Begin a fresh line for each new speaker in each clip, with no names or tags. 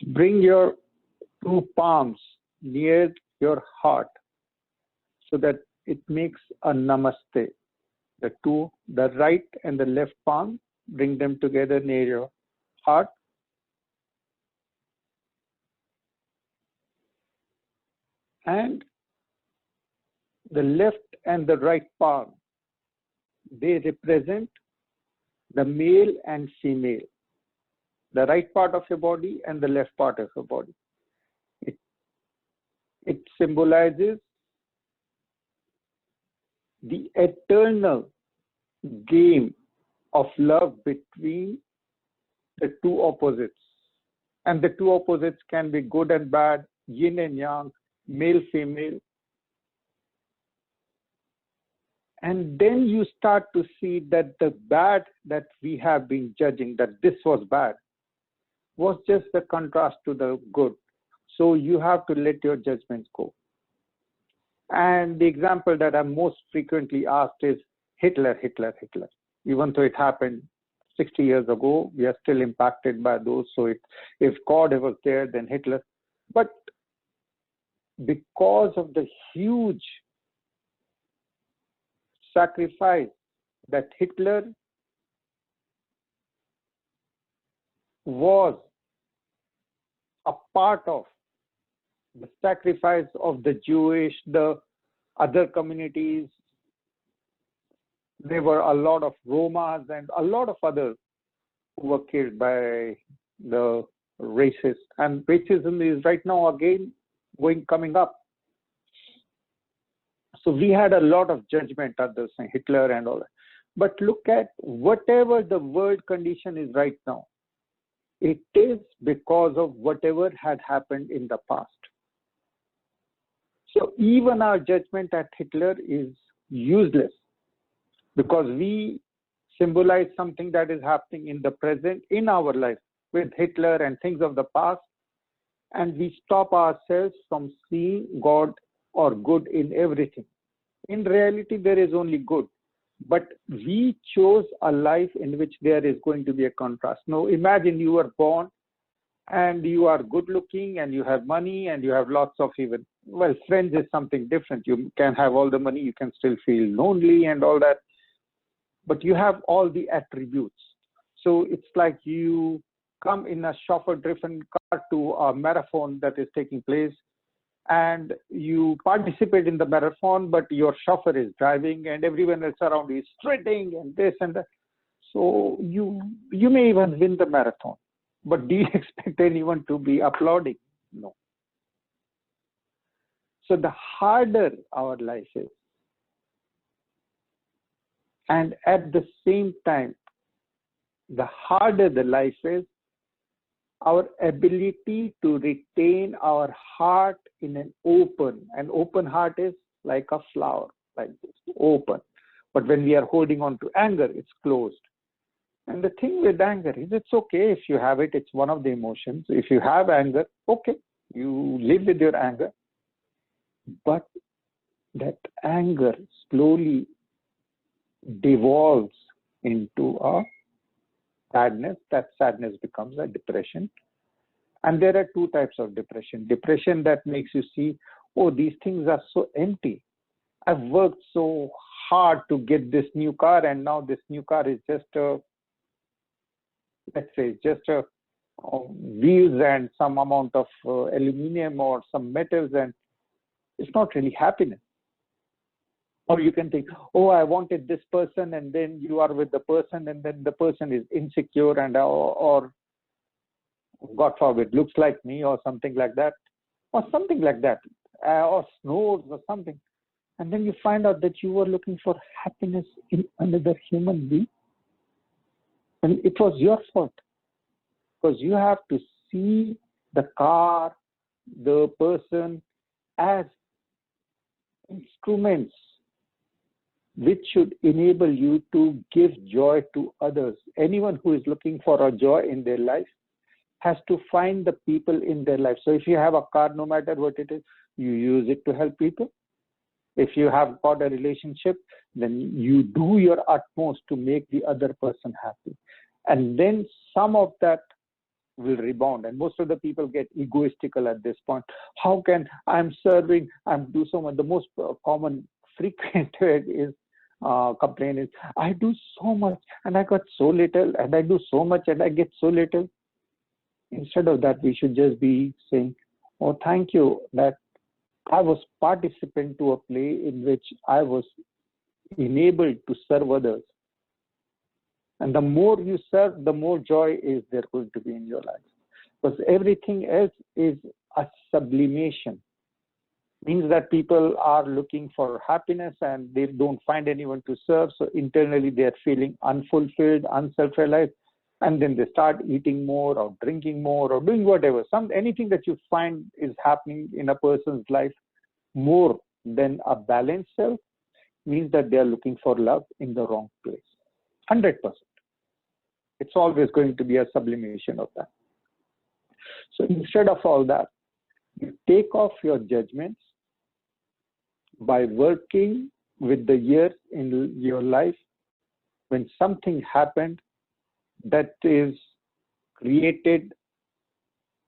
bring your two palms near your heart so that it makes a namaste. The right and the left palm, bring them together near your heart. And the left and the right palm, they represent the male and female, the right part of your body and the left part of your body. It symbolizes the eternal game of love between the two opposites. And the two opposites can be good and bad, yin and yang, male, female. And then you start to see that the bad that we have been judging, that this was bad, was just the contrast to the good. So you have to let your judgments go. And the example that I'm most frequently asked is Hitler. Even though it happened 60 years ago, we are still impacted by those. So if God was there, then Hitler. But because of the huge sacrifice that Hitler was a part of, the sacrifice of the Jewish, the other communities, there were a lot of Romas and a lot of others who were killed by the racists. And racism is right now again coming up. So we had a lot of judgment at the Hitler and all that. But look at whatever the world condition is right now. It is because of whatever had happened in the past. So even our judgment at Hitler is useless because we symbolize something that is happening in the present in our life with Hitler and things of the past, and we stop ourselves from seeing God or good in everything. In reality, there is only good, but we chose a life in which there is going to be a contrast. Now imagine you were born and you are good looking and you have money and you have lots of even, well, friends is something different. You can have all the money, you can still feel lonely and all that, but you have all the attributes. So it's like you come in a chauffeur-driven car to a marathon that is taking place, and you participate in the marathon, but your chauffeur is driving and everyone else around you is strutting and this and that. So you may even win the marathon, but do you expect anyone to be applauding? No. So the harder our life is, and at the same time, the harder the life is, our ability to retain our heart in an open heart is like a flower, like this, open. But when we are holding on to anger, it's closed. And the thing with anger is it's okay if you have it, it's one of the emotions. If you have anger, okay, you live with your anger. But that anger slowly devolves into a sadness. That sadness becomes a depression. And there are two types of depression. Depression that makes you see, oh, these things are so empty. I've worked so hard to get this new car, and now this new car is just a, let's say, just a wheels and some amount of aluminum or some metals, and it's not really happiness. Or you can think, oh, I wanted this person, and then you are with the person, and then the person is insecure and or God forbid, looks like me or something like that, or snores or something. And then you find out that you were looking for happiness in another human being. And it was your fault, because you have to see the car, the person as instruments which should enable you to give joy to others. Anyone who is looking for a joy in their life has to find the people in their life. So if you have a car, no matter what it is, you use it to help people. If you have got a relationship, then you do your utmost to make the other person happy. And then some of that will rebound. And most of the people get egoistical at this point. How can I'm serving, I'm do so much? The most common frequent is complaint is, I do so much and I got so little, and I do so much and I get so little. Instead of that, we should just be saying, oh, thank you that I was participant to a play in which I was enabled to serve others. And the more you serve, the more joy is there going to be in your life. Because everything else is a sublimation. Means that people are looking for happiness and they don't find anyone to serve. So internally they are feeling unfulfilled, unself-realized. And then they start eating more or drinking more or doing whatever. Anything that you find is happening in a person's life more than a balanced self means that they are looking for love in the wrong place. 100%. It's always going to be a sublimation of that. So instead of all that, you take off your judgments by working with the years in your life. When something happened that is created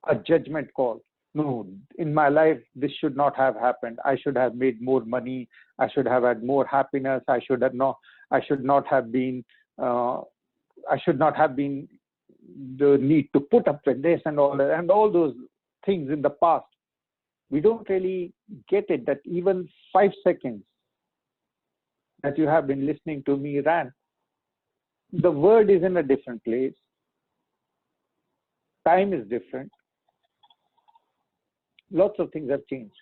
a judgment call. No, in my life, this should not have happened. I should have made more money. I should have had more happiness. I should not have been the need to put up with this and all that, and all those things in the past. We don't really get it that even 5 seconds that you have been listening to me rant, the word is in a different place. Time is different. Lots of things have changed.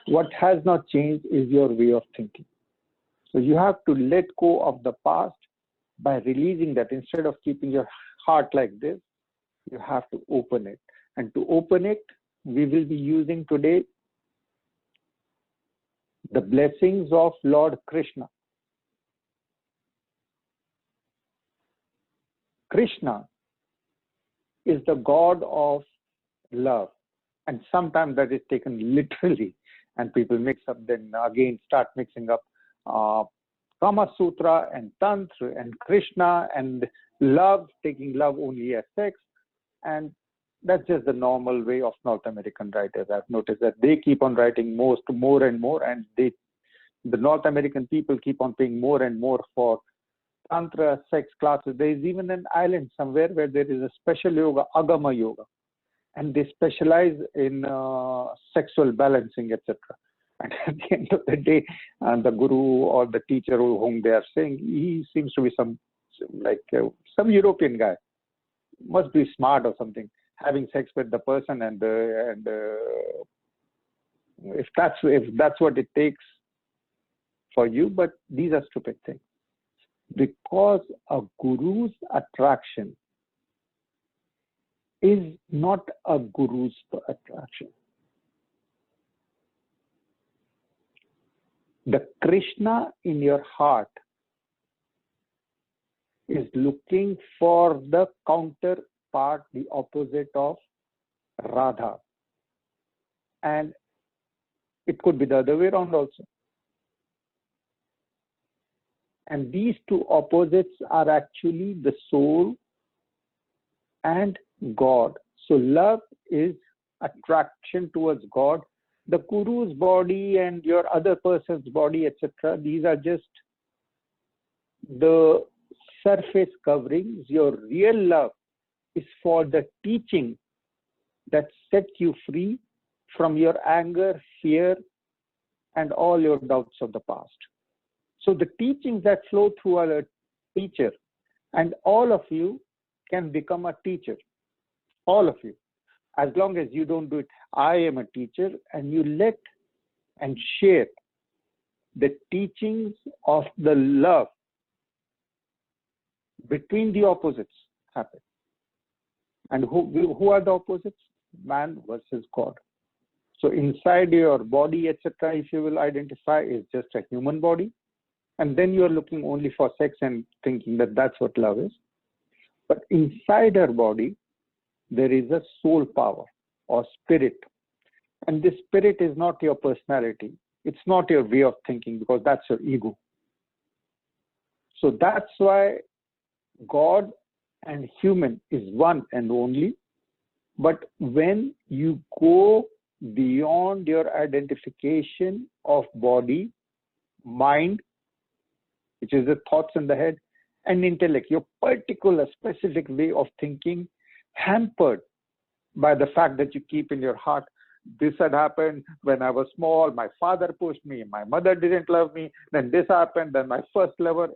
What has not changed is your way of thinking. So you have to let go of the past by releasing that. Instead of keeping your heart like this, you have to open it. And to open it, we will be using today the blessings of Lord Krishna. Krishna is the God of love. And sometimes that is taken literally, and people mix up, then again start mixing up Kama Sutra and Tantra and Krishna and love, taking love only as sex. And that's just the normal way of North American writers. I've noticed that they keep on writing more and more, and the North American people keep on paying more and more for Tantra sex classes. There is even an island somewhere where there is a special yoga, Agama Yoga, and they specialize in sexual balancing, etc. And at the end of the day, the guru or the teacher whom they are saying, he seems to be some European guy, must be smart or something, having sex with the person, and if that's what it takes for you. But these are stupid things, because a guru's attraction is not a guru's attraction. The Krishna in your heart is looking for the counterpart, the opposite of Radha. And it could be the other way around also. And these two opposites are actually the soul and God. So love is attraction towards God. The guru's body and your other person's body, etc., these are just the surface coverings. Your real love is for the teaching that set you free from your anger, fear, and all your doubts of the past. So the teachings that flow through a teacher, and all of you can become a teacher. All of you. As long as you don't do it, I am a teacher, and you let and share the teachings of the love between the opposites happen. And who are the opposites? Man versus God. So inside your body, etc., if you will identify, is just a human body. And then you are looking only for sex and thinking that that's what love is. But inside our body, there is a soul power or spirit. And this spirit is not your personality. It's not your way of thinking, because that's your ego. So that's why God and human is one and only. But when you go beyond your identification of body, mind, which is the thoughts in the head, and intellect, your particular specific way of thinking, hampered by the fact that you keep in your heart, this had happened when I was small, my father pushed me, my mother didn't love me, then this happened, then my first lover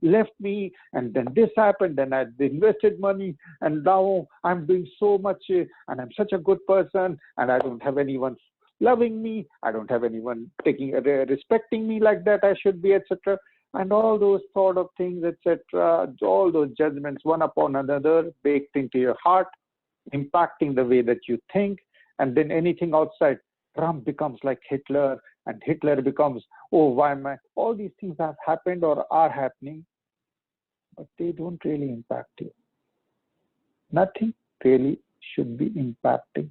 left me, and then this happened, then I invested money, and now I'm doing so much, and I'm such a good person, and I don't have anyone loving me, I don't have anyone respecting me like that I should be, etc. And all those sort of things, etc., all those judgments, one upon another, baked into your heart, impacting the way that you think. And then anything outside, Trump becomes like Hitler, and Hitler becomes, oh, why am I? All these things have happened or are happening, but they don't really impact you. Nothing really should be impacting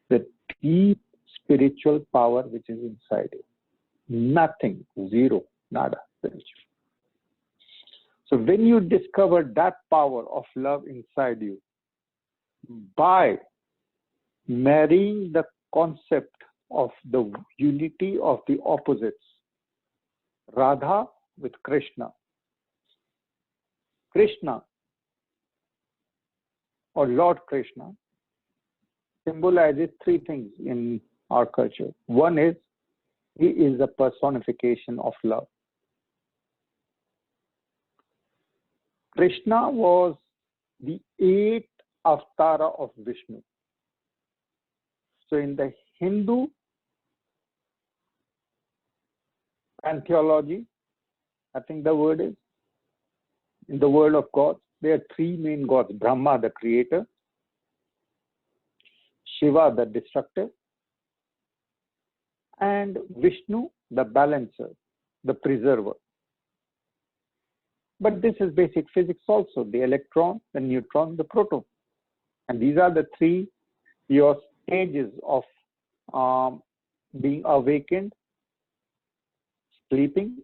the deep spiritual power which is inside you. Nothing, zero, nada spiritual. So when you discover that power of love inside you, by marrying the concept of the unity of the opposites, Radha with Krishna. Krishna or Lord Krishna symbolizes three things in our culture. One is, he is a personification of love. Krishna was the 8th avatar of Vishnu. So in the Hindu pantheology, I think the word is, in the world of gods, there are three main gods: Brahma, the creator; Shiva, the destructive; and Vishnu, the balancer, the preserver. But this is basic physics also: the electron, the neutron, the proton. And these are the three your stages of being awakened, sleeping,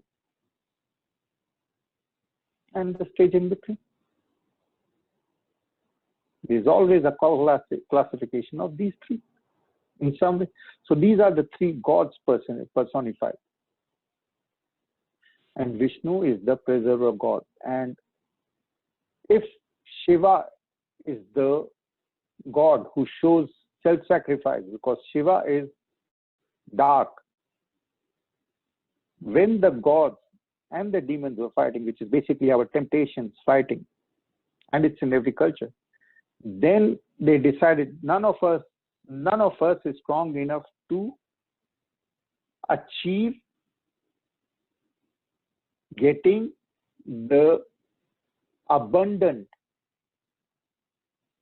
and the stage in between. There's always a classification of these three in some way. So these are the three gods personified. And Vishnu is the preserver god. And if Shiva is the god who shows self-sacrifice, because Shiva is dark, when the gods and the demons were fighting, which is basically our temptations fighting, and it's in every culture, then they decided none of us is strong enough to achieve getting the abundant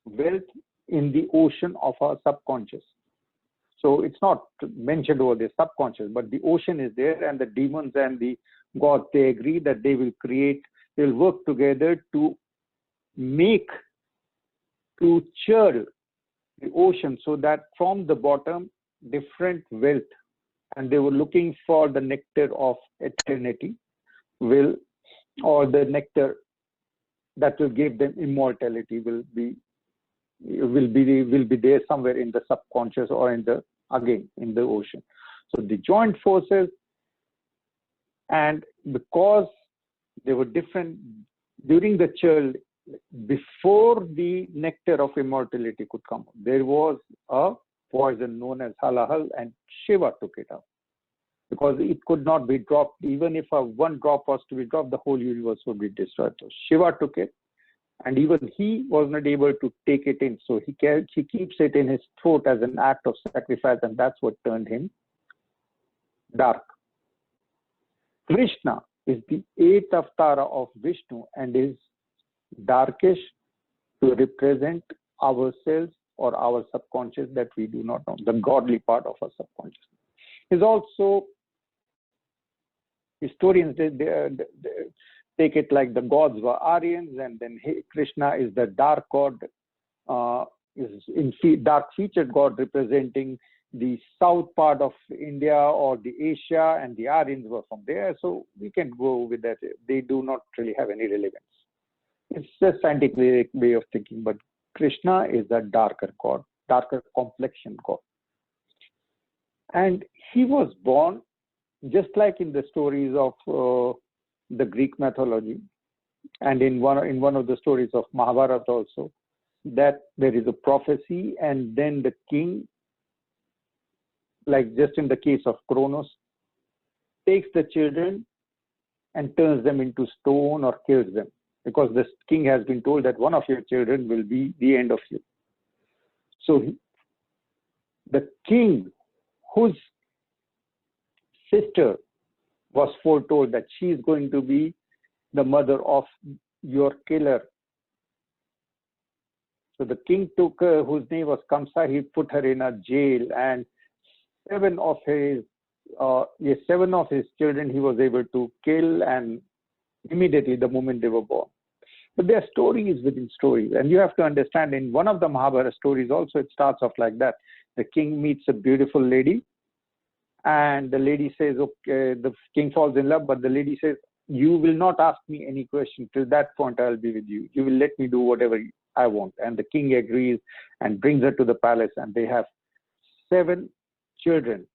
wealth in the ocean of our subconscious. So it's not mentioned over the subconscious, but the ocean is there, and the demons and the gods, they agree that they will work together to churn the ocean so that from the bottom, different wealth, and they were looking for the nectar of eternity, or the nectar that will give them immortality will be there somewhere in the subconscious or in the ocean. So the joint forces, and because they were different during the churn, before the nectar of immortality could come, there was a poison known as halahal, and Shiva took it up because it could not be dropped. Even if one drop was to be dropped, the whole universe would be destroyed. So Shiva took it, and even he was not able to take it in. So he keeps it in his throat as an act of sacrifice, and that's what turned him dark. Krishna is the 8th avatar of Vishnu and is darkish to represent ourselves or our subconscious that we do not know, the godly part of our subconscious. Is also, historians they take it like the gods were Aryans, and then Krishna is the dark god, dark featured god representing the south part of India or the Asia, and the Aryans were from there. So we can go with that. They do not really have any relevance. It's a scientific way of thinking, but Krishna is a darker god, darker complexion god. And he was born just like in the stories of the Greek mythology, and in one of the stories of Mahabharata also, that there is a prophecy, and then the king, like just in the case of Kronos, takes the children and turns them into stone or kills them, because the king has been told that one of your children will be the end of you. So the king, whose sister was foretold that she is going to be the mother of your killer. So the king took her, whose name was Kamsa, he put her in a jail, and seven of his children he was able to kill, and immediately the moment they were born. But there are stories within stories, and you have to understand, in one of the Mahabharata stories also, it starts off like that. The king meets a beautiful lady, and the lady says, okay, the king falls in love, but the lady says, you will not ask me any question. Till that point, I'll be with you. You will let me do whatever I want. And the king agrees and brings her to the palace, and they have 7 children.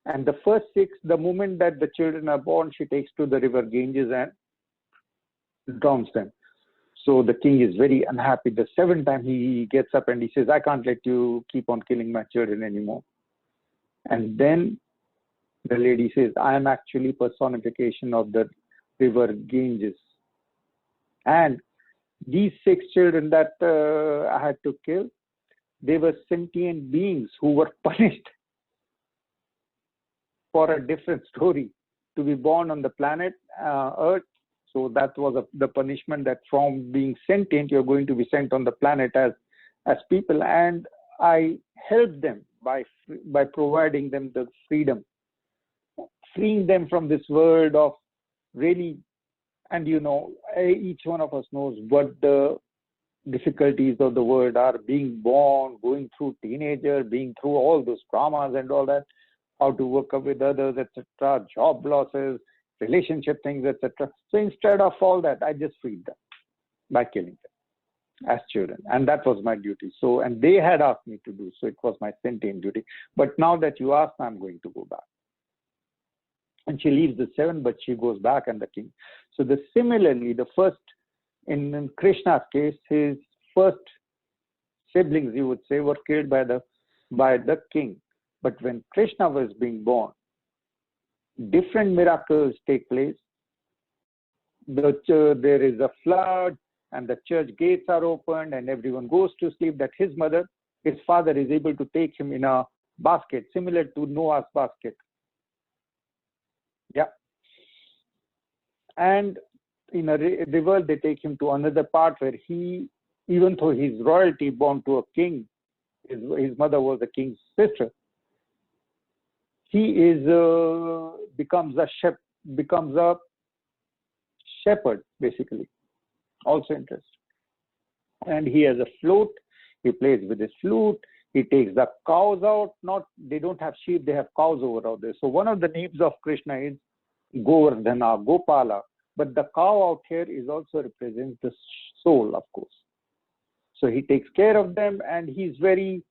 And the first 6, the moment that the children are born, she takes to the river Ganges and drowns them. So the king is very unhappy. The 7th time he gets up and he says, I can't let you keep on killing my children anymore. And then the lady says, I am actually personification of the river Ganges. And these 6 children that I had to kill, they were sentient beings who were punished for a different story, to be born on the planet Earth. So that was the punishment, that from being sentient, you're going to be sent on the planet as people. And I helped them by providing them the freedom, freeing them from this world of really, and each one of us knows what the difficulties of the world are, being born, going through teenager, being through all those traumas and all that, how to work up with others, etc., job losses, relationship things, etc. So instead of all that, I just freed them by killing them as children. And that was my duty. So, and they had asked me to do, so it was my sentient duty. But now that you asked, I'm going to go back. And she leaves the 7, but she goes back and the king. So similarly, the first, in Krishna's case, his first siblings, you would say, were killed by the king. But when Krishna was being born, different miracles take place. There is a flood, and the church gates are opened, and everyone goes to sleep. That his father is able to take him in a basket, similar to Noah's basket. Yeah. And in a river, they take him to another part where he, even though he's royalty born to a king, his mother was a king's sister, he becomes a shepherd, basically. Also interesting. And he has a flute. He plays with his flute. He takes the cows out. They don't have sheep, they have cows over out there. So one of the names of Krishna is Govardhana, Gopala. But the cow out here also represents the soul, of course. So he takes care of them, and he's very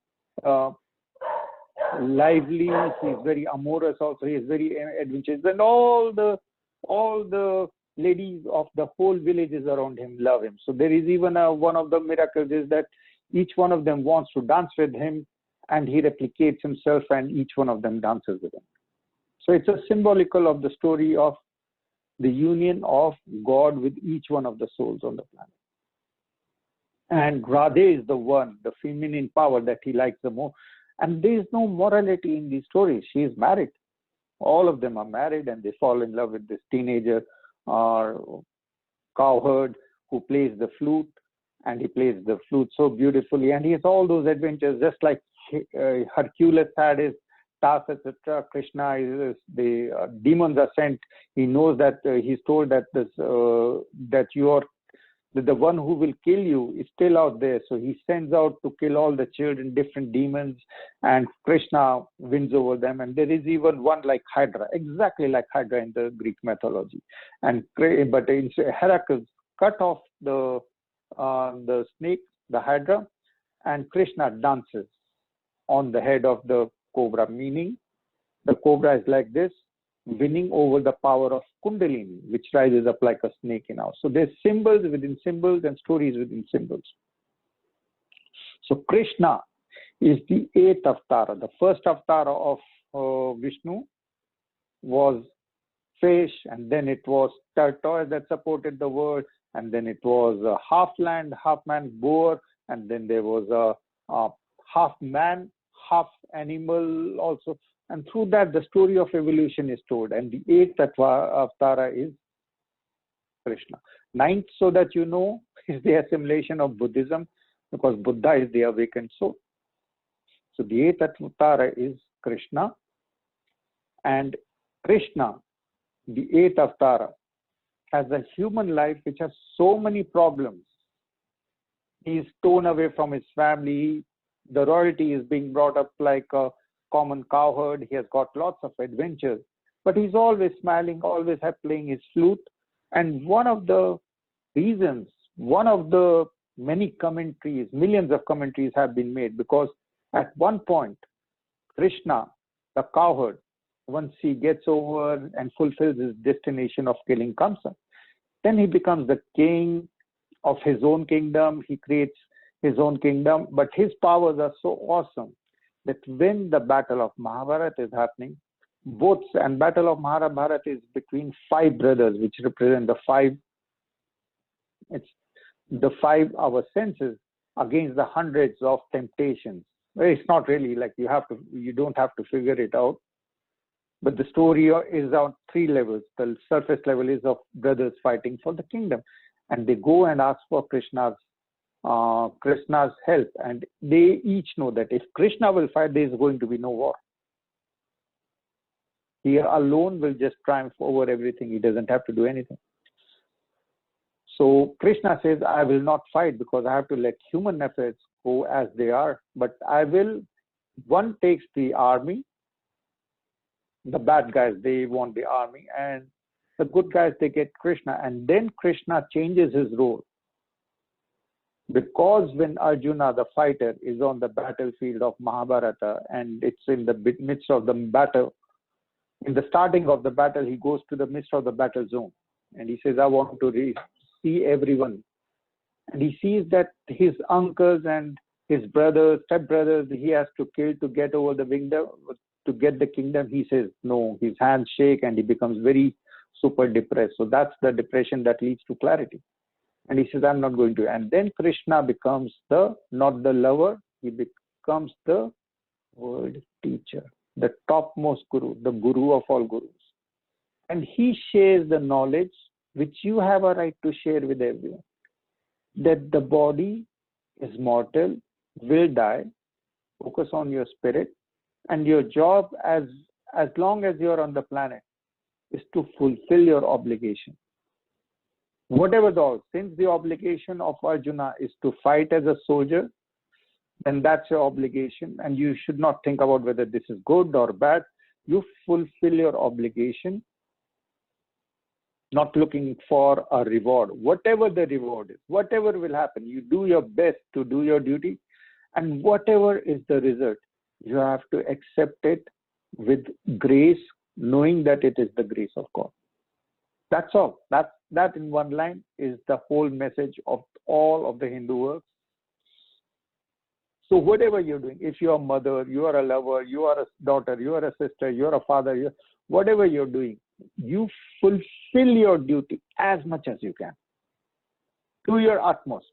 lively. He's very amorous also. He's very adventurous. And all the ladies of the whole villages around him love him. So there is even one of the miracles is that each one of them wants to dance with him, and he replicates himself, and each one of them dances with him. So it's a symbolical of the story of the union of God with each one of the souls on the planet. And Radhe is the one, the feminine power that he likes the most. And there is no morality in these stories. She is married. All of them are married, and they fall in love with this teenager or cowherd who plays the flute, and he plays the flute so beautifully. And he has all those adventures, just like Hercules had his tasks, etc. Krishna is the demons are sent. He knows that he's told that that the one who will kill you is still out there. So he sends out to kill all the children, different demons, and Krishna wins over them. And there is even one like Hydra, exactly like Hydra in the Greek mythology. But in Heracles cut off the snake the hydra, and Krishna dances on the head of the cobra, meaning the cobra is like this, winning over the power of Kundalini, which rises up like a snake in us. So there's symbols within symbols and stories within symbols. So Krishna is the 8th avatar. The first avatar of Vishnu was fish, and then it was tortoise that supported the world, and then it was a half land, half man boar, and then there was a half man, half animal also. And through that, the story of evolution is told. And the 8th avatar is Krishna. 9th, so that you know, is the assimilation of Buddhism, because Buddha is the awakened soul. So the 8th avatar is Krishna. And Krishna, the 8th avatar, has a human life which has so many problems. He is torn away from his family. The royalty is being brought up like a common cowherd. He has got lots of adventures, but he's always smiling, always playing his flute. And one of the reasons, one of the many commentaries, millions of commentaries have been made, because at one point, Krishna, the cowherd, once he gets over and fulfills his destination of killing Kamsa, then he becomes the king of his own kingdom. He creates his own kingdom, but his powers are so awesome that when the battle of Mahabharata is happening, and battle of Mahabharata is between 5 brothers, which represent the 5, it's the 5 our senses against the hundreds of temptations. Well, it's not really like you don't have to figure it out. But the story is on 3 levels. The surface level is of brothers fighting for the kingdom, and they go and ask for Krishna's help, and they each know that if Krishna will fight, there is going to be no war. He alone will just triumph over everything. He doesn't have to do anything. So Krishna says, I will not fight because I have to let human affairs go as they are, but I will. One takes the army. The bad guys, they want the army, and the good guys, they get Krishna. And then Krishna changes his role. Because when Arjuna, the fighter, is on the battlefield of Mahabharata, and it's in the midst of the battle, in the starting of the battle, he goes to the midst of the battle zone, and he says, I want to see everyone. And he sees that his uncles and his brothers, stepbrothers, he has to kill to get over the kingdom, to get the kingdom. He says no, his hands shake and he becomes very super depressed. So that's the depression that leads to clarity. And he says, I'm not going to. And then Krishna becomes not the lover, he becomes the world teacher, the topmost guru, the guru of all gurus. And he shares the knowledge which you have a right to share with everyone, that the body is mortal, will die, focus on your spirit, and your job as long as you're on the planet is to fulfill your obligation. Whatever since the obligation of Arjuna is to fight as a soldier, then that's your obligation, and you should not think about whether this is good or bad. You fulfill your obligation, not looking for a reward. Whatever the reward is, whatever will happen, you do your best to do your duty, and whatever is the result, you have to accept it with grace, knowing that it is the grace of God. That's all. That in one line is the whole message of all of the Hindu works. So whatever you're doing, if you're a mother, you are a lover, you are a daughter, you are a sister, you are a father, whatever you're doing, you fulfill your duty as much as you can, to your utmost,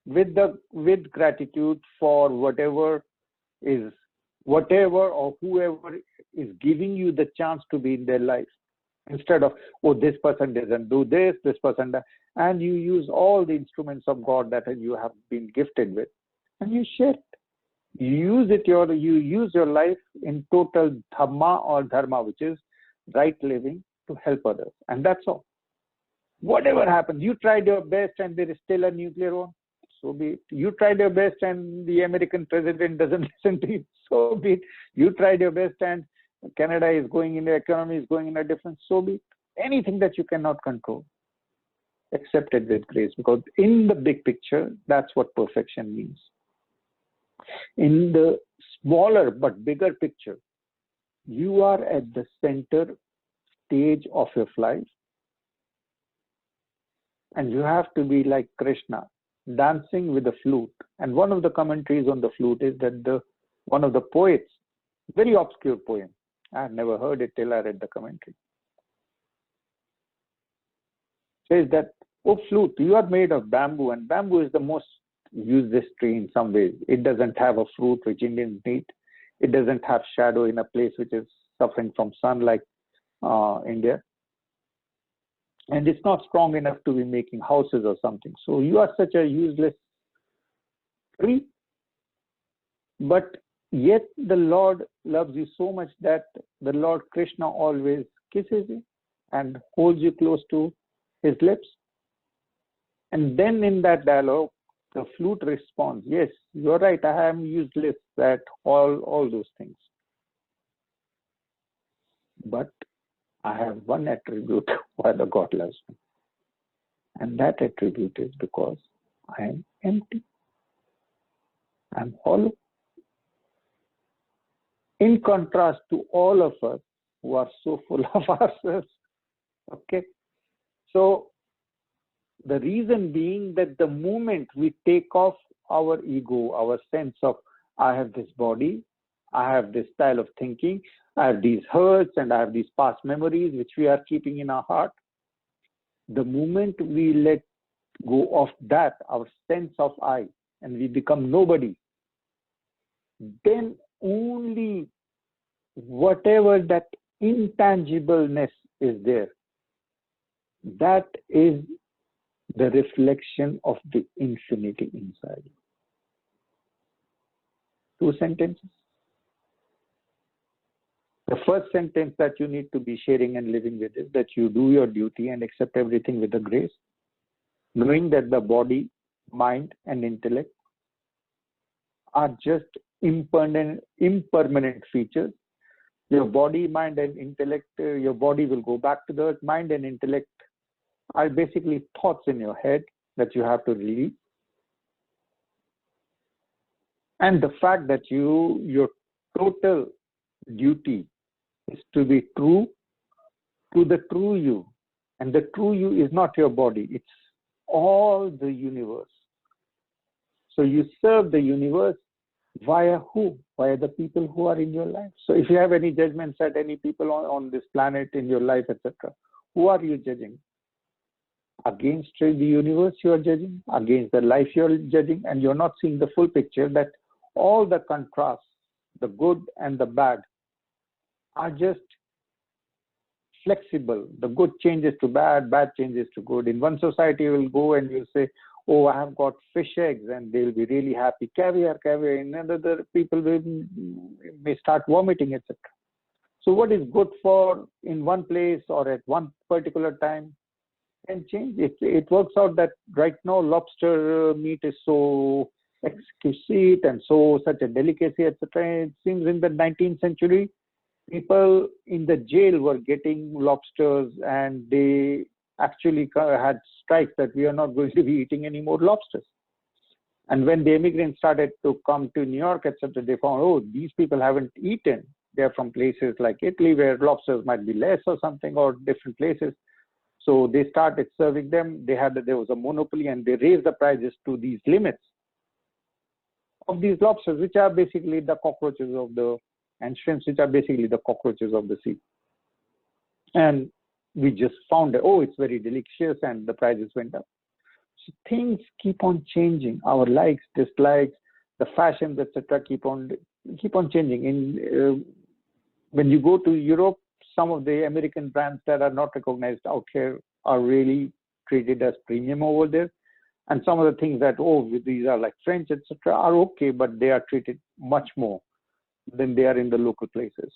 with gratitude for whatever or whoever is giving you the chance to be in their life. Instead of, oh, this person doesn't do this person does, and you use all the instruments of God that you have been gifted with, and you share it. You use your life in total dhamma or dharma, which is right living, to help others, and that's all. Whatever happens, you tried your best and there is still a nuclear war, so be it. You tried your best and the American president doesn't listen to you, so be it. You tried your best and Canada is going in, the economy is going in a different, so be it. Anything that you cannot control, accept it with grace, because in the big picture, that's what perfection means. In the smaller but bigger picture, you are at the center stage of your life, and you have to be like Krishna, dancing with the flute. And one of the commentaries on the flute is that one of the poets, very obscure poem, I had never heard it till I read the commentary, says that, oh flute, you are made of bamboo, and bamboo is the most useless tree in some ways. It doesn't have a fruit which Indians need. It doesn't have shadow in a place which is suffering from sun like India. And it's not strong enough to be making houses or something. So you are such a useless tree. But yet the Lord loves you so much that the Lord Krishna always kisses you and holds you close to his lips. And then in that dialogue, the flute responds, yes, you're right, I am useless at all those things. But I have one attribute why the God loves me. And that attribute is because I am empty. I'm hollow. In contrast to all of us who are so full of ourselves. Okay. So the reason being that the moment we take off our ego, our sense of, I have this body, I have this style of thinking, I have these hurts, and I have these past memories which we are keeping in our heart. The moment we let go of that, our sense of I, and we become nobody, then only whatever that intangibleness is there, that is the reflection of the infinity inside you. 2 sentences. The first sentence that you need to be sharing and living with is that you do your duty and accept everything with a grace, knowing that the body, mind, and intellect are just impermanent features. Your body, mind, and intellect, your body will go back to the earth. Mind and intellect are basically thoughts in your head that you have to release. And the fact that your total duty is to be true to the true you. And the true you is not your body, it's all the universe. So you serve the universe via who? Via the people who are in your life. So if you have any judgments at any people on this planet, in your life, etc., who are you judging? Against the universe you are judging, against the life you are judging, and you're not seeing the full picture that all the contrasts, the good and the bad, are just flexible. The good changes to bad, bad changes to good. In one society you will go and you'll say, oh, I have got fish eggs, and they'll be really happy. Caviar. In another, people may start vomiting, etc. So what is good for in one place or at one particular time can change. It works out that right now lobster meat is so exquisite and such a delicacy, etc. It seems in the 19th century, people in the jail were getting lobsters, and they actually had strikes that we are not going to be eating any more lobsters. And when the immigrants started to come to New York, etc., they found, oh, these people haven't eaten. They're from places like Italy where lobsters might be less or something, or different places. So they started serving them. There was a monopoly, and they raised the prices to these limits of these lobsters, which are basically the cockroaches of and shrimps, which are basically the cockroaches of the sea. And we just found that, oh, it's very delicious, and the prices went up. So things keep on changing. Our likes, dislikes, the fashions, etc., keep on changing. When you go to Europe, some of the American brands that are not recognized out here are really treated as premium over there. And some of the things that, oh, these are like French, etc., are okay, but they are treated much more than they are in the local places.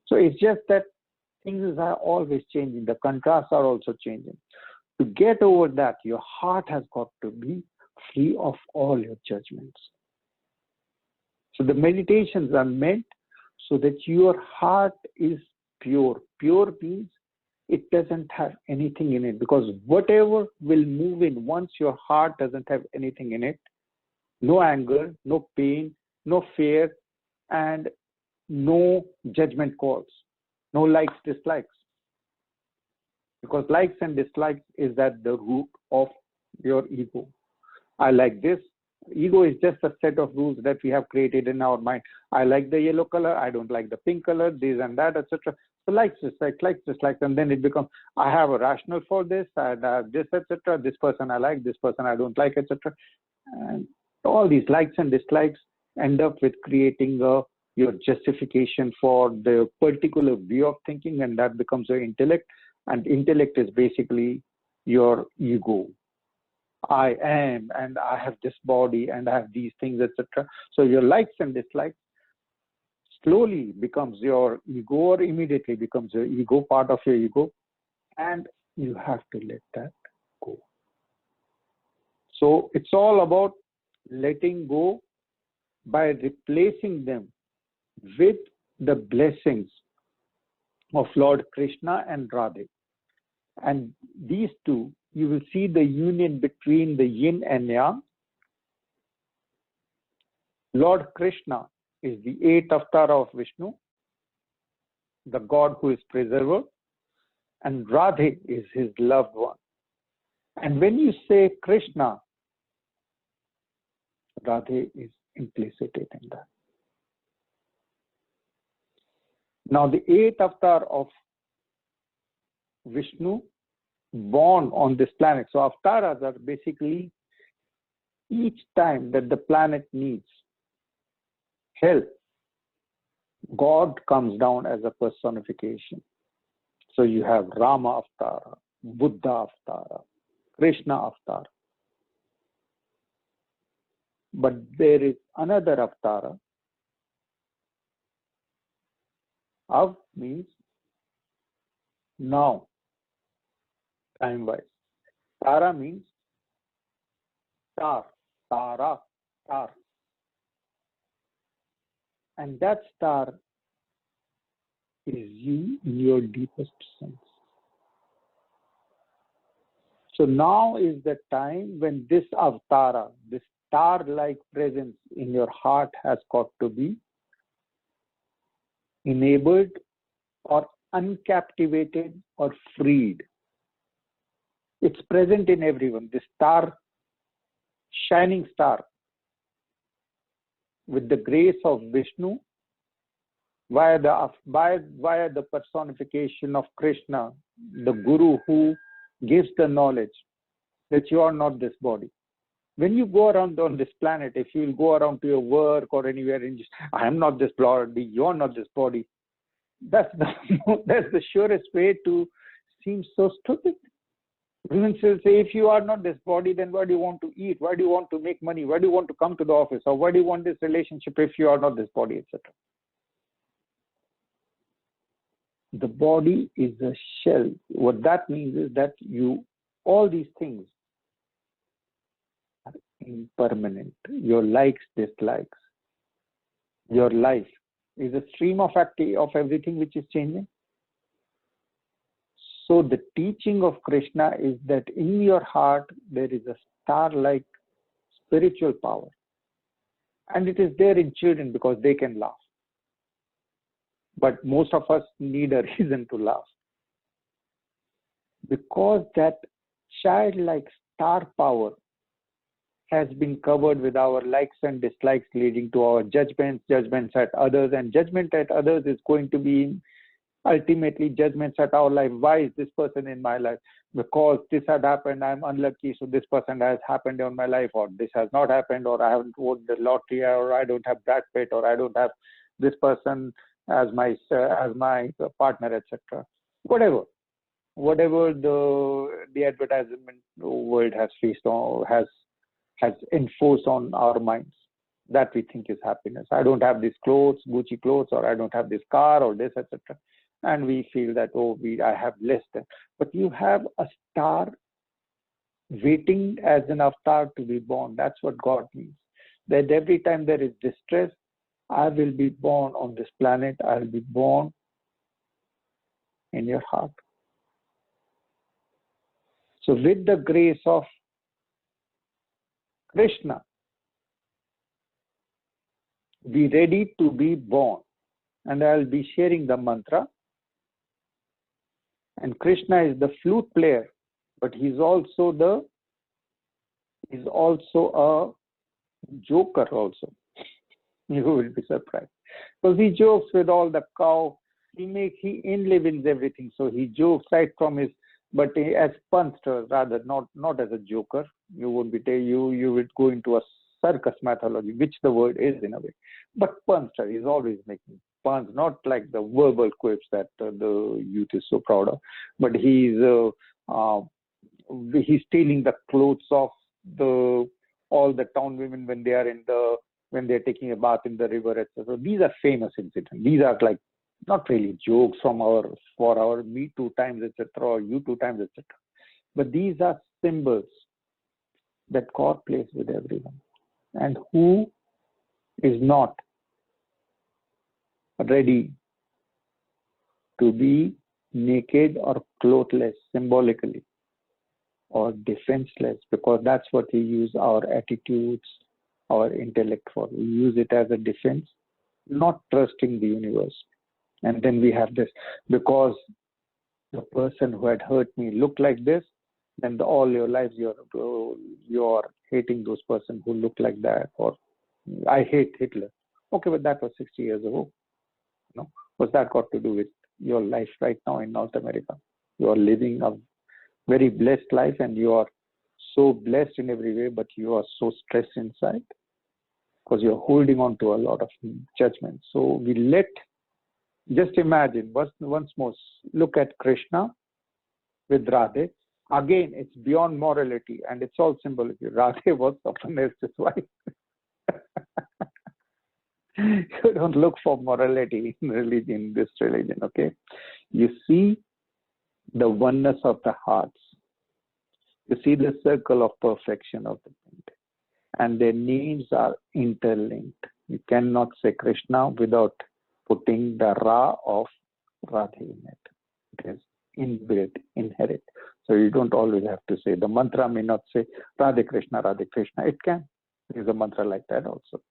So it's just that things are always changing. The contrasts are also changing. To get over that, your heart has got to be free of all your judgments. So the meditations are meant so that your heart is pure. Pure means it doesn't have anything in it, because whatever will move in once your heart doesn't have anything in it, no anger, no pain, no fear, and no judgment calls, no likes, dislikes. Because likes and dislikes is at the root of your ego. I like this. Ego is just a set of rules that we have created in our mind. I like the yellow color, I don't like the pink color, this and that, etc. So likes, dislikes, and then it becomes, I have a rationale for this, I have this, etc. This person I like, this person I don't like, etc. And all these likes and dislikes end up with creating your justification for the particular view of thinking, and that becomes your intellect. And intellect is basically your ego. I am, and I have this body, and I have these things, etc. So your likes and dislikes slowly becomes your ego, or immediately becomes your ego, part of your ego, and you have to let that go. So it's all about letting go by replacing them with the blessings of Lord Krishna and Radhe. And these two, you will see the union between the yin and yang. Lord Krishna is the 8th avatar of Vishnu, the God who is preserver, and Radhe is his loved one. And when you say Krishna, Radhe is implicit in that. Now the 8th avatar of Vishnu born on this planet. So avatars are basically each time that the planet needs help, God comes down as a personification. So you have Rama avatar, Buddha avatar, Krishna avatar. But there is another avatar. Av means now, time-wise. Tara means star, Tara, star. And that star is you in your deepest sense. So now is the time when this avatara, this star-like presence in your heart has got to be enabled or uncaptivated or freed. It's present in everyone. This star, shining star, with the grace of Vishnu, via the personification of Krishna, the Guru who gives the knowledge that you are not this body. When you go around on this planet, if you will go around to your work or anywhere and just, I am not this body, you are not this body, that's the surest way to seem so stupid. Women will say, if you are not this body, then why do you want to eat? Why do you want to make money? Why do you want to come to the office? Or why do you want this relationship if you are not this body, etc.? The body is a shell. What that means is that all these things are impermanent. Your likes, dislikes. Your life is a stream of everything which is changing. So the teaching of Krishna is that in your heart there is a star-like spiritual power. And it is there in children because they can laugh. But most of us need a reason to laugh. Because that childlike star power has been covered with our likes and dislikes, leading to our judgments at others, and judgment at others is going to be ultimately judgments at our life. Why is this person in my life? Because this had happened, I'm unlucky, so this person has happened in my life, or this has not happened, or I haven't won the lottery, or I don't have Brad Pitt, or I don't have this person as my partner, etc. Whatever the advertisement world has faced or has enforced on our minds, that we think is happiness. I don't have these clothes, Gucci clothes, or I don't have this car, or this, etc. And we feel that, I have less than. But you have a star waiting as an avatar to be born. That's what God means. That every time there is distress, I will be born on this planet. I will be born in your heart. So with the grace of Krishna, be ready to be born. And I'll be sharing the mantra. And Krishna is the flute player, but he's also a joker also. You will be surprised. Because he jokes with all the cow. He enlivens everything. So he jokes right from his, but as punster rather, not as a joker. You would be you would go into a circus mythology, which the word is in a way. But punster is always making puns, not like the verbal quips that the youth is so proud of, but he's stealing the clothes of all the town women when they're taking a bath in the river, etc. These are famous incidents. These are like not really jokes for our Me Too times, etc., or You Too times, etc. But these are symbols that God plays with everyone. And who is not ready to be naked or clothless symbolically or defenseless, because that's what we use our attitudes, our intellect for. We use it as a defense, not trusting the universe. And then we have this, because the person who had hurt me looked like this, then all your lives you're hating those persons who look like that. Or I hate Hitler. Okay, but that was 60 years ago. No, what's that got to do with your life right now in North America? You are living a very blessed life, and you are so blessed in every way, but you are so stressed inside because you're holding on to a lot of judgment. So just imagine, once more, look at Krishna with Radhe. Again, it's beyond morality, and it's all symbolic. Radhe was someone else's wife. You don't look for morality in this religion, okay? You see the oneness of the hearts. You see the circle of perfection of the painting. And their names are interlinked. You cannot say Krishna without putting the Ra of Radhe in it. It is inbuilt, inherent. So you don't always have to say, the mantra may not say Radhe Krishna, Radhe Krishna. It can. There is a mantra like that also.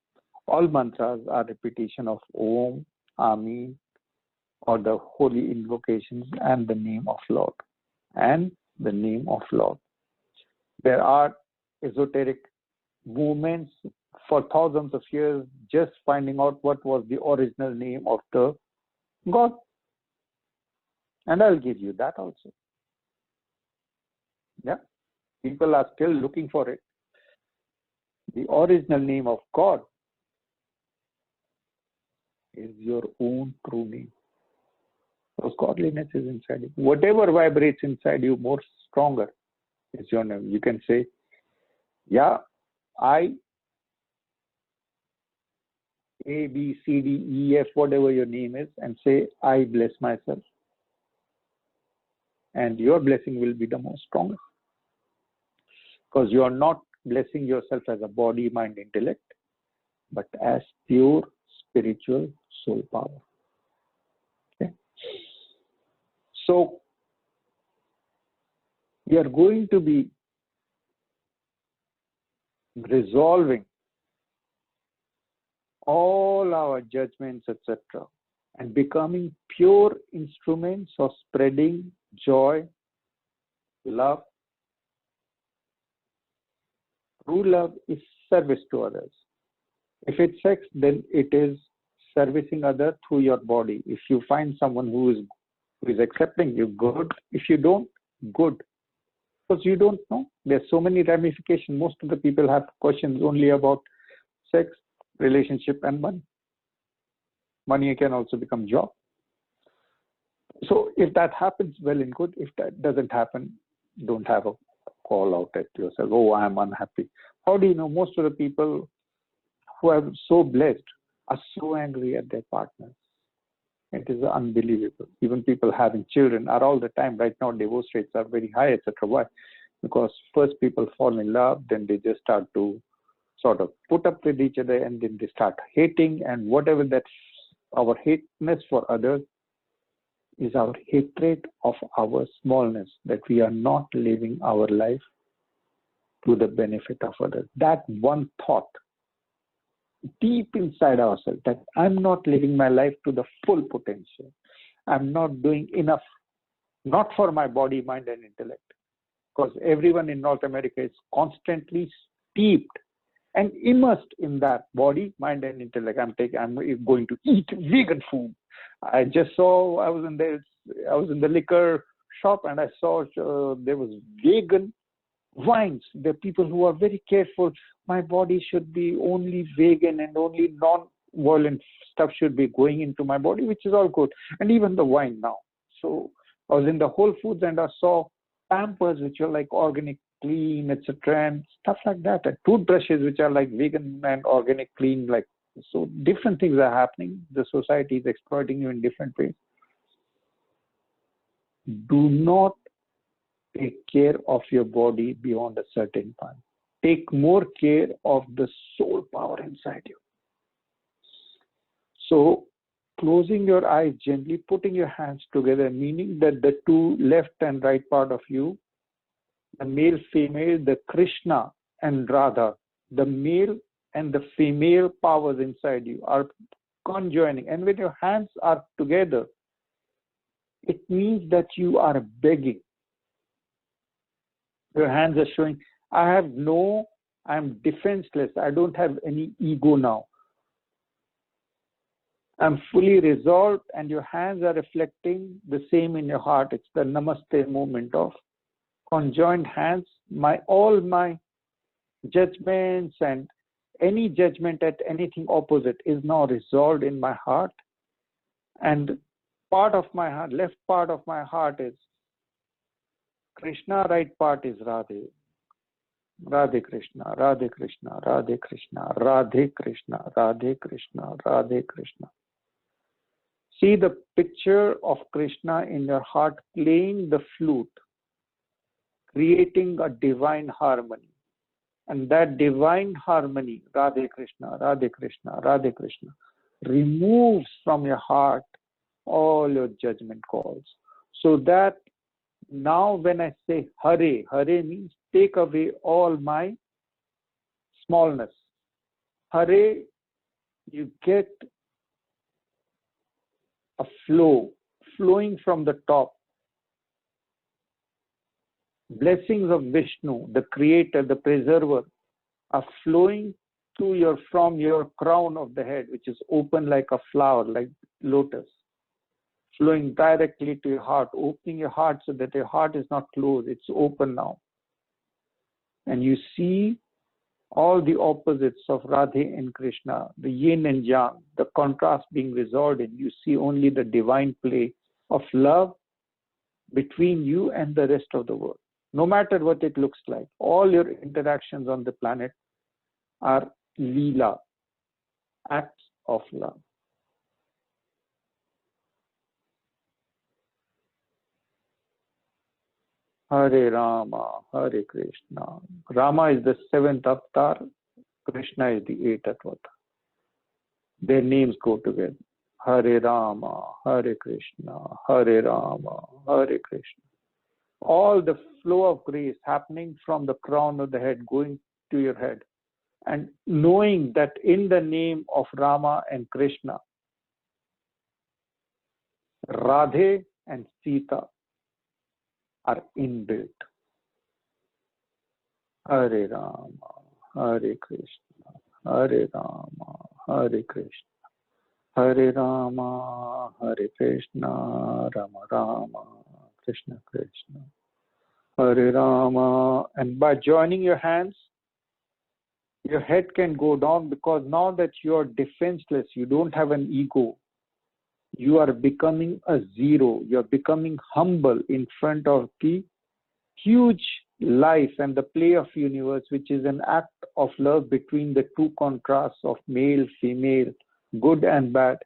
All mantras are repetition of Om, Ami, or the holy invocations and the name of Lord. And the name of Lord. There are esoteric movements for thousands of years just finding out what was the original name of the God. And I'll give you that also. Yeah. People are still looking for it. The original name of God is your own true name. Because godliness is inside you. Whatever vibrates inside you more stronger is your name. You can say, yeah, I, A, B, C, D, E, F, whatever your name is, and say, I bless myself. And your blessing will be the most strongest. Because you are not blessing yourself as a body, mind, intellect, but as pure spiritual soul power. Okay? So, we are going to be resolving all our judgments, etc., and becoming pure instruments of spreading joy, love. True love is service to others. If it's sex, then it is servicing others through your body. If you find someone who is accepting you, good. If you don't, good. Because you don't know. There's so many ramifications. Most of the people have questions only about sex, relationship, and money. Money can also become job. So if that happens, well and good. If that doesn't happen, don't have a call out at yourself. Oh, I'm unhappy. How do you know? Most of the people who are so blessed are so angry at their partners. It is unbelievable. Even people having children are all the time. Right now, divorce rates are very high, etc. Why? Because first people fall in love, then they just start to sort of put up with each other, and then they start hating, and whatever that our hateness for others is our hatred of our smallness, that we are not living our life to the benefit of others. That one thought deep inside ourselves, that I'm not living my life to the full potential. I'm not doing enough, not for my body, mind, and intellect. Because everyone in North America is constantly steeped and immersed in that body, mind, and intellect. I'm going to eat vegan food. I just saw, I was in the liquor shop, and I saw there was vegan wines. There are people who are very careful. My body should be only vegan, and only non-violent stuff should be going into my body, which is all good. And even the wine now. So I was in the Whole Foods, and I saw Pampers, which are like organic, clean, etc., and stuff like that. And toothbrushes, which are like vegan and organic, clean, like, so different things are happening. The society is exploiting you in different ways. Do not take care of your body beyond a certain point. Take more care of the soul power inside you. So, closing your eyes gently, putting your hands together, meaning that the two left and right part of you, the male, female, the Krishna and Radha, the male and the female powers inside you are conjoining. And when your hands are together, it means that you are begging. Your hands are showing, I'm defenseless. I don't have any ego now. I'm fully resolved, and your hands are reflecting the same in your heart. It's the Namaste moment of conjoined hands. All my judgments and any judgment at anything opposite is now resolved in my heart. And part of my heart, left part of my heart is Krishna, right part is Radhe. Radhe Krishna, Radhe Krishna, Radhe Krishna, Radhe Krishna, Radhe Krishna, Radhe Krishna. See the picture of Krishna in your heart playing the flute, creating a divine harmony. And that divine harmony, Radhe Krishna, Radhe Krishna, Radhe Krishna, removes from your heart all your judgment calls. So that now when I say hare, hare means take away all my smallness. Hare, you get a flow, flowing from the top. Blessings of Vishnu, the creator, the preserver, are flowing to from your crown of the head, which is open like a flower, like lotus, flowing directly to your heart, opening your heart so that your heart is not closed, it's open now. And you see all the opposites of Radhe and Krishna, the yin and yang, the contrast being resolved in. You see only the divine play of love between you and the rest of the world. No matter what it looks like, all your interactions on the planet are Leela, acts of love. Hare Rama, Hare Krishna. Rama is the 7th avatar, Krishna is the 8th avatar. Their names go together. Hare Rama, Hare Krishna, Hare Rama, Hare Krishna. All the flow of grace happening from the crown of the head going to your head. And knowing that in the name of Rama and Krishna, Radhe and Sita are inbuilt. Hare Rama, Hare Krishna, Hare Rama, Hare Krishna, Hare Rama, Hare Krishna, Rama Rama, Krishna Krishna, Hare Rama. And by joining your hands, your head can go down, because now that you are defenseless, you don't have an ego. You are becoming a zero. You are becoming humble in front of the huge life and the play of universe, which is an act of love between the two contrasts of male, female, good and bad.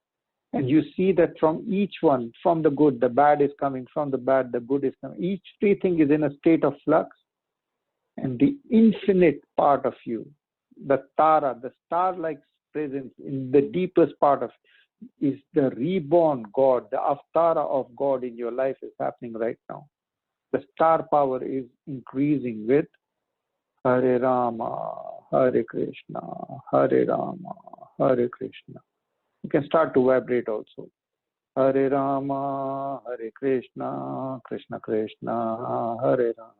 And you see that from each one, from the good, the bad is coming, from the bad, the good is coming. Everything is in a state of flux. And the infinite part of you, the Tara, the star-like presence in the deepest part of is the reborn God, the avatara of God in your life is happening right now. The star power is increasing with Hare Rama, Hare Krishna, Hare Rama, Hare Krishna. You can start to vibrate also. Hare Rama, Hare Krishna, Krishna Krishna, Hare Rama.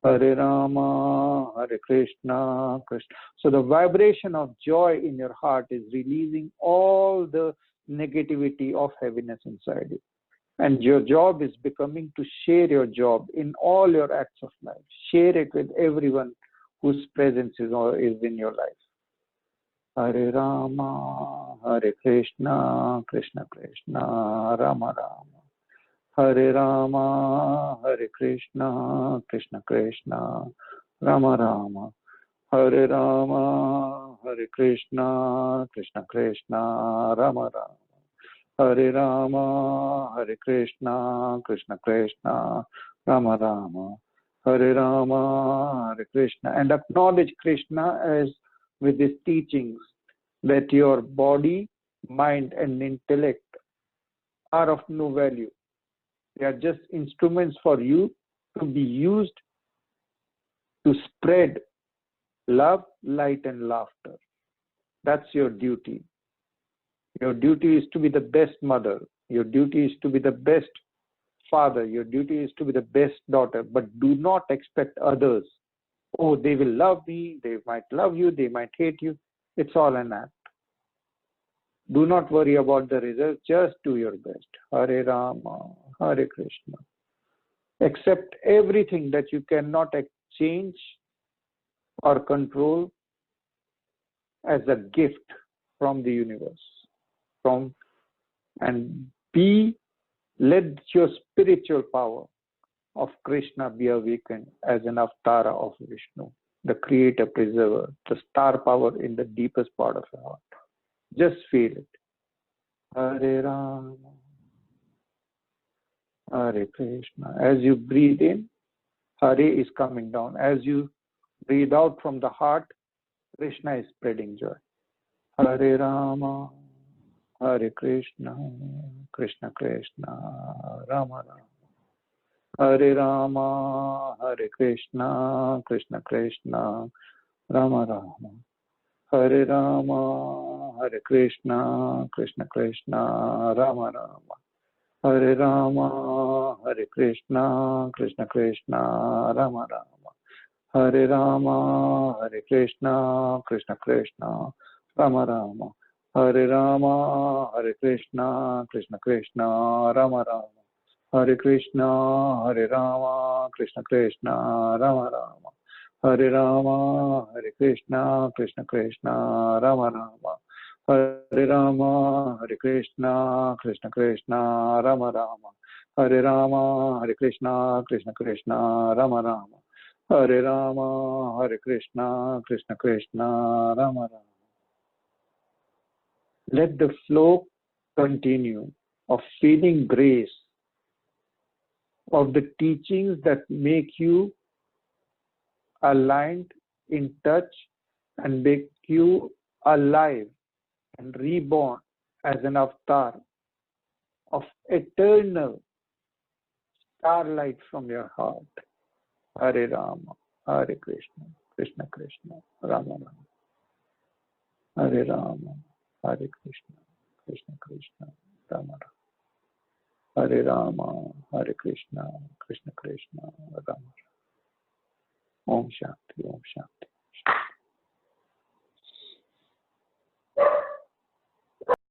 Hare Rama, Hare Krishna, Krishna. So the vibration of joy in your heart is releasing all the negativity of heaviness inside you. And your job is becoming to share your job in all your acts of life. Share it with everyone whose presence is in your life. Hare Rama, Hare Krishna, Krishna Krishna, Rama Rama. Hare Rama, Hare Krishna, Krishna Krishna, Rama Rama. Hare Rama, Hare Krishna, Krishna Krishna, Rama Rama. Hare Rama, Hare Krishna, Krishna Krishna, Rama Rama. Hare Rama, Hare Krishna. And acknowledge Krishna as with his teachings that your body, mind and intellect are of no value. They are just instruments for you to be used to spread love, light and laughter. That's your duty. Your duty is to be the best mother. Your duty is to be the best father. Your duty is to be the best daughter. But do not expect others. Oh, they will love me. They might love you. They might hate you. It's all an act. Do not worry about the results. Just do your best. Hare Rama, Hare Krishna. Accept everything that you cannot change or control as a gift from the universe. Let your spiritual power of Krishna be awakened as an avatara of Vishnu, the creator, preserver, the star power in the deepest part of your heart. Just feel it. Hare Rama, Hare Krishna. As you breathe in, Hare is coming down. As you breathe out from the heart, Krishna is spreading joy. Hare Rama, Hare Krishna, Krishna Krishna, Rama Rama. Hare Rama, Hare Krishna, Krishna Krishna, Rama Rama. Hare Rama, Hare Krishna, Krishna Krishna, Rama Rama. Hare Rama, Hare Krishna, Krishna Krishna, Rama Rama. Hare Rama, Hare Krishna, Krishna Krishna, Rama Rama. Hare Rama, Hare Krishna, Krishna Krishna, Rama Rama. Hare Krishna, Hare Rama, Krishna Krishna, Rama Rama. Hare Rama, Hare Krishna, Krishna Krishna, Rama Rama. Hare Rama, Hare Krishna, Krishna Krishna, Rama Rama. Hare Rama, Hare Krishna, Krishna Krishna, Rama Rama. Hare Rama, Hare Krishna, Krishna Krishna, Rama Rama. Let the flow continue of feeling grace, of the teachings that make you aligned, in touch, and make you alive and reborn as an avatar of eternal starlight from your heart. Hare Rama, Hare Krishna, Krishna Krishna, Rama Rama. Hare Rama, Hare Krishna, Krishna Krishna, Rama Rama. Hare Rama, Hare Krishna, Krishna Krishna, Rama Rama. Om Shanti, Om Shanti.